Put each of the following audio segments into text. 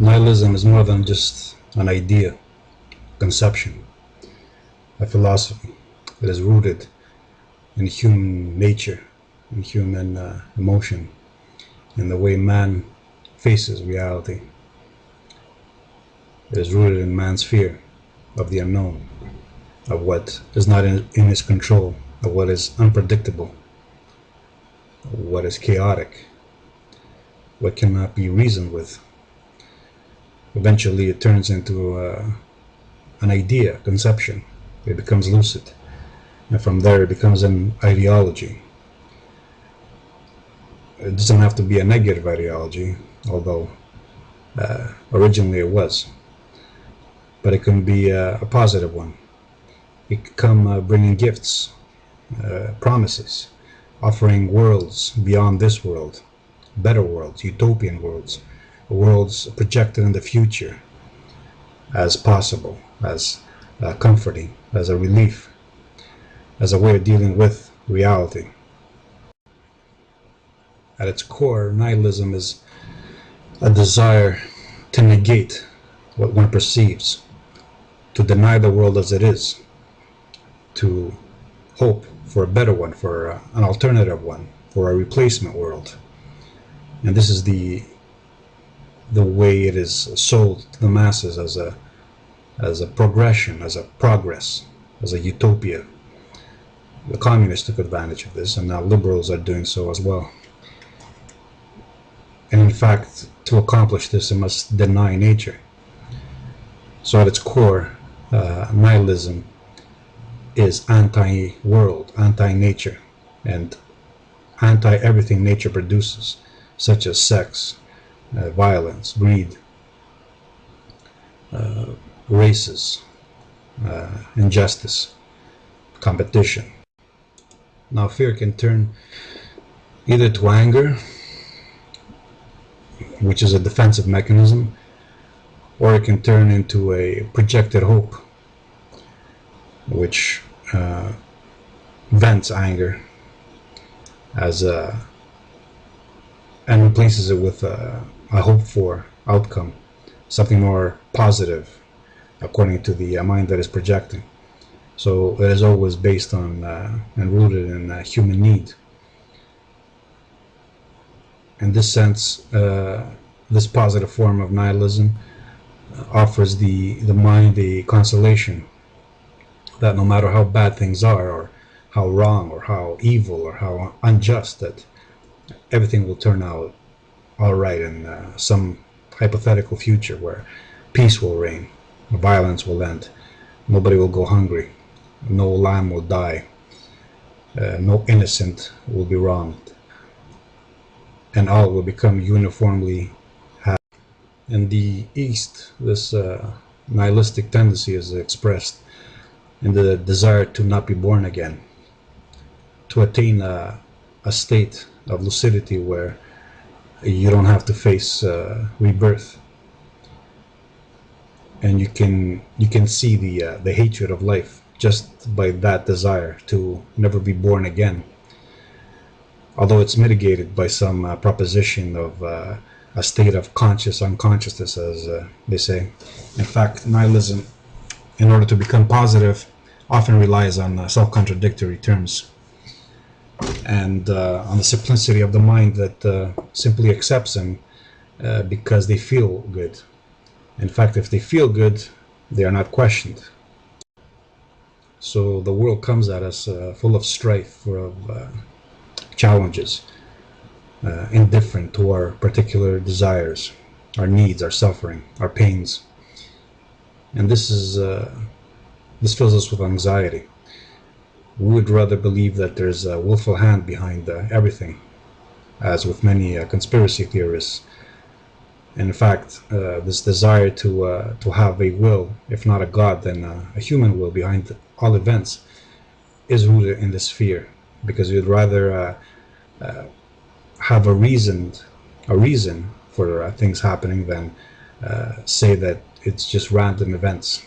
Nihilism is more than just an idea, conception, a philosophy. It is rooted in human nature, in human emotion, in the way man faces reality. It is rooted in man's fear of the unknown, of what is not in his control, of what is unpredictable, what is chaotic, what cannot be reasoned with. Eventually it turns into an idea, conception. It becomes lucid, and from there it becomes an ideology. It doesn't have to be a negative ideology, although originally it was, but it can be a positive one. It can come bringing gifts, promises, offering worlds beyond this world, better worlds, utopian worlds projected in the future as possible, as comforting, as a relief, as a way of dealing with reality. At its core, nihilism is a desire to negate what one perceives, to deny the world as it is, to hope for a better one, for an alternative one, for a replacement world. And this is the way it is sold to the masses as a progression, as a progress, as a utopia. The communists took advantage of this, and now liberals are doing so as well. And in fact, to accomplish this, it must deny nature. So at its core, nihilism is anti-world, anti-nature, and anti-everything nature produces, such as sex, violence, greed, races, injustice, competition. Now fear can turn either to anger, which is a defensive mechanism, or it can turn into a projected hope, which vents anger as and replaces it with a hope for outcome, something more positive, according to the mind that is projecting. So it is always based on and rooted in human need. In this sense, this positive form of nihilism offers the mind the consolation that no matter how bad things are, or how wrong, or how evil, or how unjust, that everything will turn out all right in some hypothetical future where peace will reign, violence will end, nobody will go hungry, no lamb will die, no innocent will be wronged, and all will become uniformly happy. In the East, this nihilistic tendency is expressed in the desire to not be born again, to attain a state of lucidity where you don't have to face rebirth, and you can see the hatred of life just by that desire to never be born again. Although it's mitigated by some proposition of a state of conscious unconsciousness, as they say. In fact, nihilism, in order to become positive, often relies on self-contradictory terms, and on the simplicity of the mind that simply accepts them because they feel good. In fact, if they feel good, they are not questioned. So the world comes at us full of strife, full of challenges, indifferent to our particular desires, our needs, our suffering, our pains. And this fills us with anxiety. We would rather believe that there's a willful hand behind everything, as with many conspiracy theorists. And in fact, this desire to have a will, if not a God, then a human will behind all events, is rooted in this fear, because you'd rather have a reason for things happening than say that it's just random events.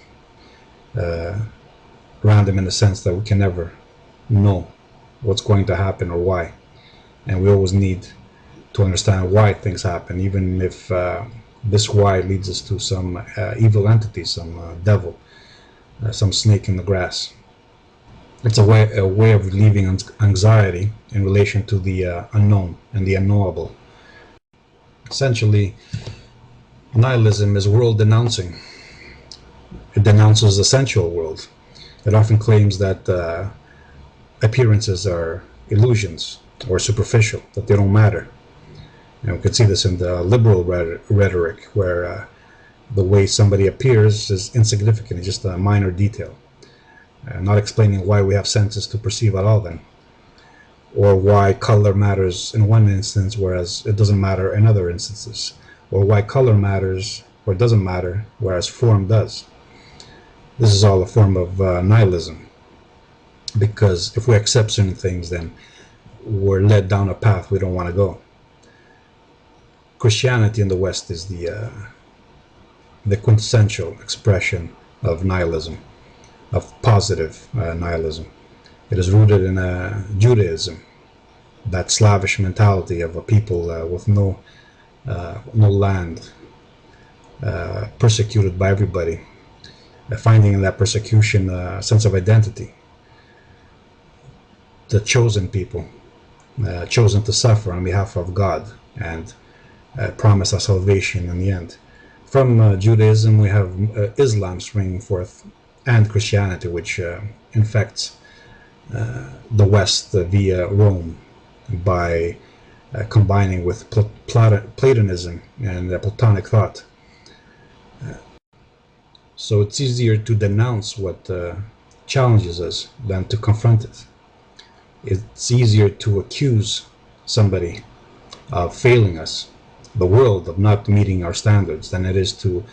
Random in the sense that we can never know what's going to happen or why, and we always need to understand why things happen, even if This why leads us to some evil entity, some devil, some snake in the grass. It's a way of relieving anxiety in relation to the unknown and the unknowable. Essentially, nihilism is world denouncing. It denounces the sensual world. It often claims that appearances are illusions or superficial, that they don't matter. And we can see this in the liberal rhetoric, where the way somebody appears is insignificant, it's just a minor detail. Not explaining why we have senses to perceive at all then, or why color matters in one instance whereas it doesn't matter in other instances, or why color matters or doesn't matter whereas form does. This is all a form of nihilism, because if we accept certain things, then we're led down a path we don't want to go. Christianity in the West is the quintessential expression of nihilism, of positive nihilism. It is rooted in Judaism, that Slavish mentality of a people with no land, persecuted by everybody, finding in that persecution a sense of identity. The chosen people, chosen to suffer on behalf of God and promise us salvation in the end. From Judaism we have Islam springing forth, and Christianity, which infects the West via Rome by combining with Platonism and Platonic thought. So it's easier to denounce what challenges us than to confront it. It's easier to accuse somebody of failing us, the world of not meeting our standards, than it is to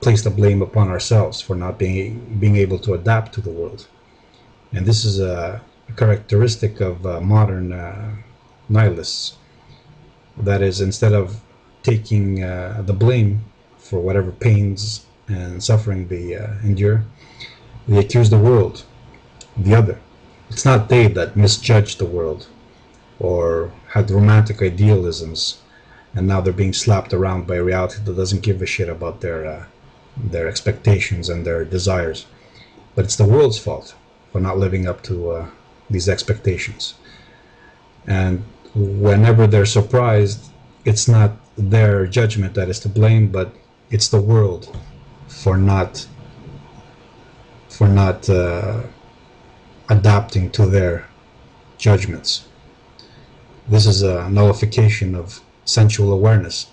place the blame upon ourselves for not being able to adapt to the world. And this is a characteristic of modern nihilists. That is, instead of taking the blame for whatever pains and suffering they endure, they accuse the world, the other. It's not they that misjudged the world or had romantic idealisms, and now they're being slapped around by a reality that doesn't give a shit about their expectations and their desires. But it's the world's fault for not living up to these expectations. And whenever they're surprised, it's not their judgment that is to blame, but it's the world for not adapting to their judgments. This is a nullification of sensual awareness.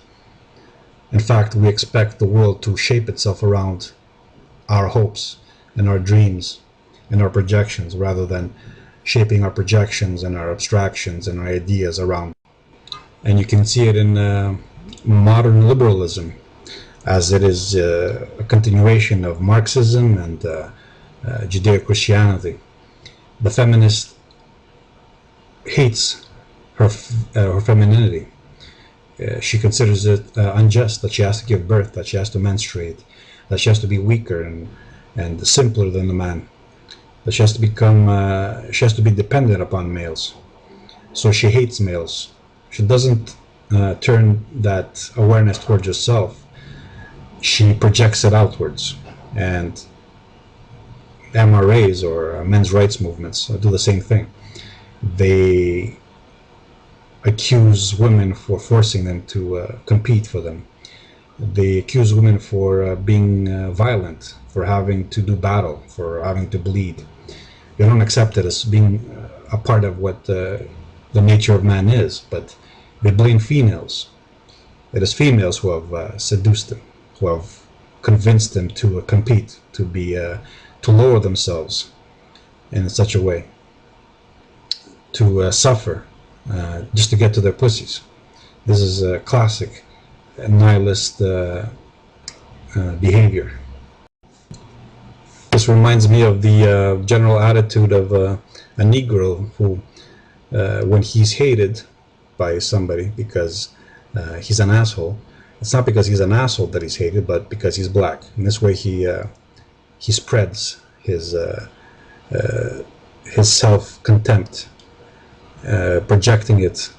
In fact, we expect the world to shape itself around our hopes and our dreams and our projections, rather than shaping our projections and our abstractions and our ideas around. And you can see it in modern liberalism, as it is a continuation of Marxism and Judeo-Christianity. The feminist hates her femininity. She considers it unjust that she has to give birth, that she has to menstruate, that she has to be weaker and simpler than the man, that she has to be dependent upon males. So she hates males. She doesn't turn that awareness towards herself. She projects it outwards. And MRAs, or men's rights movements, do the same thing. They accuse women for forcing them to compete for them. They accuse women for being violent, for having to do battle, for having to bleed. They don't accept it as being a part of what the nature of man is, but they blame females. It is females who have seduced them, who have convinced them to compete, to lower themselves in such a way, to suffer just to get to their pussies. This is a classic nihilist behavior. This reminds me of the general attitude of a Negro who, when he's hated by somebody because he's an asshole, it's not because he's an asshole that he's hated, but because he's black. In this way, he spreads his self-contempt, projecting it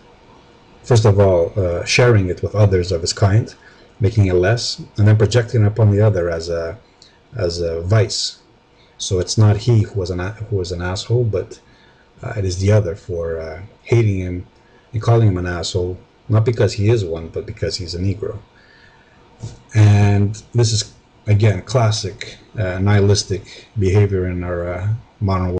First of all, sharing it with others of his kind, making it less, and then projecting it upon the other as a vice. So it's not he who was an asshole, but it is the other for hating him and calling him an asshole, not because he is one, but because he's a Negro. And this is, again, classic nihilistic behavior in our modern world.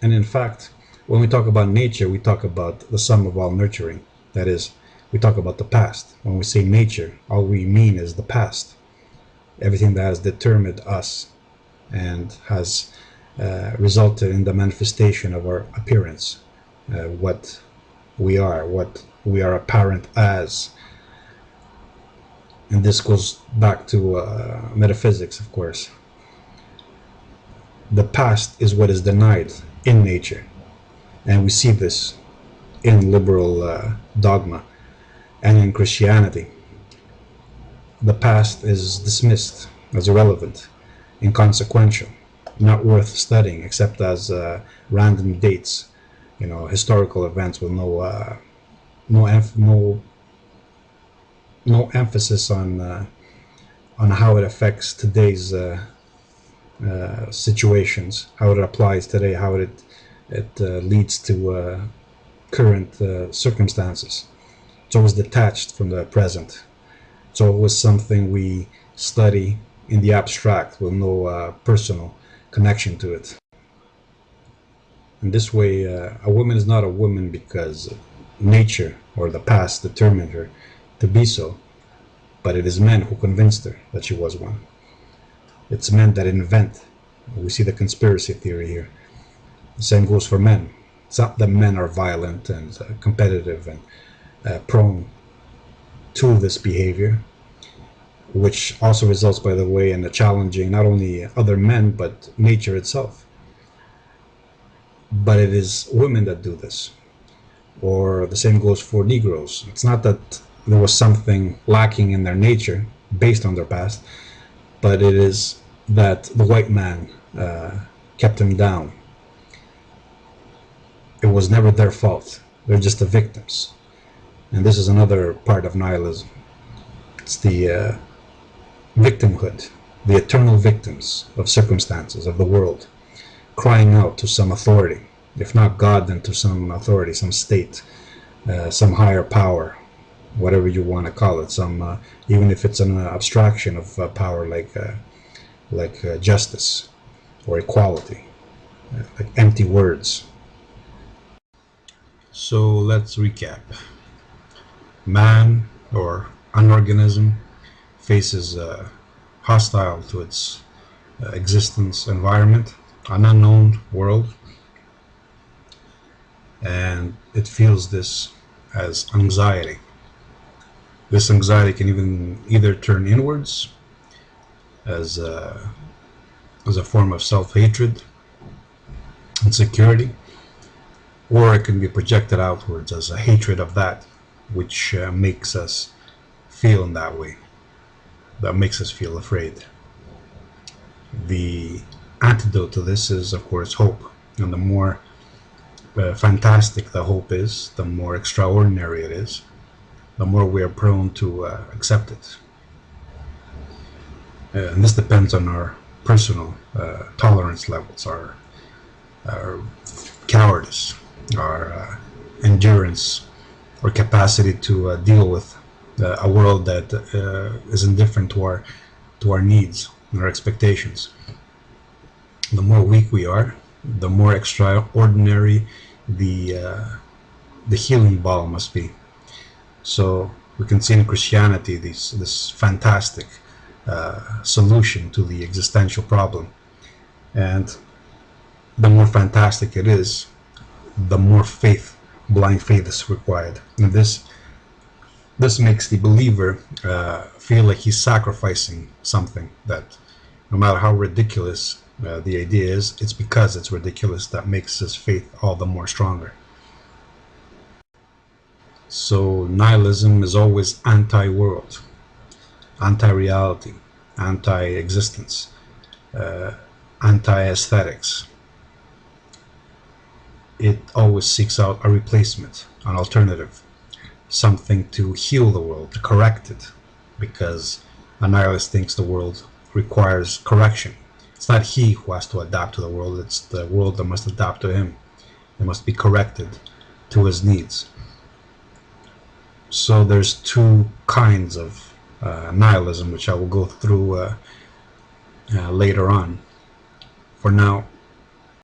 And in fact, when we talk about nature, we talk about the sum of all nurturing. That is, we talk about the past. When we say nature, all we mean is the past. Everything that has determined us and has resulted in the manifestation of our appearance, what we are apparent as. And this goes back to metaphysics, of course. The past is what is denied in nature, and we see this in liberal dogma and in Christianity. The past is dismissed as irrelevant, inconsequential, not worth studying except as random dates, historical events with no emphasis on how it affects today's situations, how it applies today, how it leads to current circumstances. It's always detached from the present. It's always something we study in the abstract with no personal connection to it. In this way, a woman is not a woman because nature or the past determined her to be so, but it is men who convinced her that she was one. It's men that invent. We see the conspiracy theory here. The same goes for men. It's not that men are violent and competitive and prone to this behavior, which also results, by the way, in challenging not only other men but nature itself. But it is women that do this. Or the same goes for Negroes. It's not that there was something lacking in their nature based on their past, but it is that the white man kept them down. It was never their fault. They're just the victims. And this is another part of nihilism. It's the victimhood, the eternal victims of circumstances, of the world, crying out to some authority, if not God, then to some authority, some state, some higher power, whatever you want to call it, some even if it's an abstraction of power like justice or equality, like empty words. So let's recap. Man, or an organism, faces hostile to its existence environment, an unknown world, and it feels this as anxiety. This anxiety can either turn inwards as a form of self-hatred, insecurity, or it can be projected outwards as a hatred of that which makes us feel in that way, that makes us feel afraid. The antidote to this is, of course, hope. And the more fantastic the hope is, the more extraordinary it is, the more we are prone to accept it. And this depends on our personal tolerance levels, our cowardice, our endurance, or capacity to deal with a world that is indifferent to our needs and our expectations. The more weak we are, the more extraordinary the healing ball must be. So we can see in Christianity this fantastic solution to the existential problem, and the more fantastic it is, the more faith, blind faith, is required. And this makes the believer feel like he's sacrificing something, that no matter how ridiculous the idea is, it's because it's ridiculous that makes his faith all the more stronger. So nihilism is always anti-world, anti-reality, anti-existence, anti-aesthetics. It always seeks out a replacement, an alternative, something to heal the world, to correct it, because a nihilist thinks the world requires correction. It's not he who has to adapt to the world, it's the world that must adapt to him. It must be corrected to his needs. So there's two kinds of nihilism, which I will go through later on. For now,